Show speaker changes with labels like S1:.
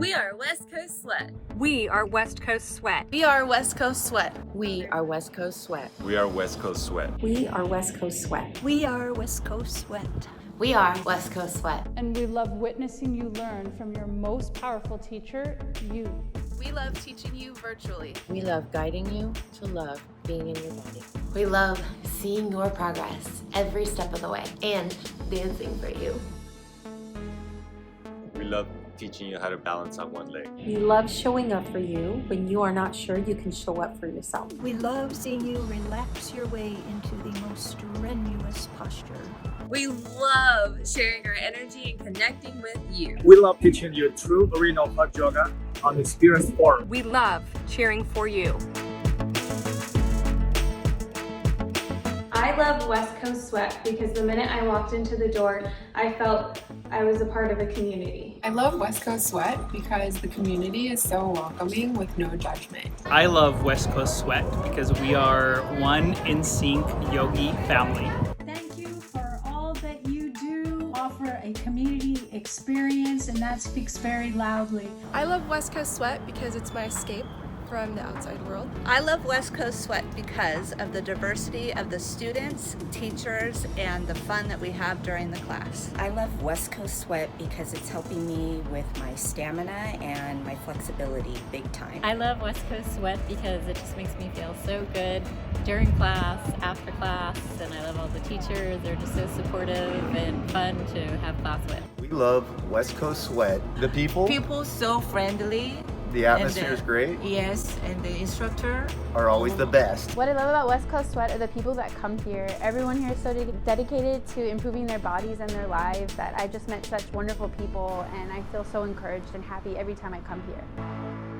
S1: We are West Coast Sweat.
S2: We are West Coast Sweat.
S1: We are West Coast Sweat.
S3: We are West Coast Sweat.
S4: We are West Coast Sweat.
S5: We are West Coast Sweat.
S6: We are West Coast Sweat.
S3: We are West Coast Sweat.
S7: And we love witnessing you learn from your most powerful teacher, you.
S1: We love teaching you virtually.
S3: We love guiding you to love being in your body. We love seeing your progress every step of the way and dancing for you.
S4: We love teaching you how to balance on one leg.
S5: We love showing up for you when you are not sure you can show up for yourself.
S6: We love seeing you relax your way into the most strenuous posture.
S1: We love sharing our energy and connecting with you.
S8: We love teaching you true original hot yoga on experience form.
S2: We love cheering for you.
S9: I love West Coast Sweat because the minute I walked into the door, I felt I was a part of a community.
S10: I love West Coast Sweat because the community is so welcoming with no judgment.
S11: I love West Coast Sweat because we are one in sync yogi family.
S7: Thank you for all that you do. Offer a community experience, and that speaks very loudly.
S12: I love West Coast Sweat because it's my escape from the outside world.
S13: I love West Coast Sweat because of the diversity of the students, teachers, and the fun that we have during the class.
S14: I love West Coast Sweat because it's helping me with my stamina and my flexibility big time.
S15: I love West Coast Sweat because it just makes me feel so good during class, after class, and I love all the teachers. They're just so supportive and fun to have class with.
S16: We love West Coast Sweat. The people
S17: so friendly.
S16: The atmosphere is great.
S17: Yes, and the instructor
S16: are always the best.
S9: What I love about West Coast Sweat are the people that come here. Everyone here is so dedicated to improving their bodies and their lives that I just met such wonderful people, and I feel so encouraged and happy every time I come here.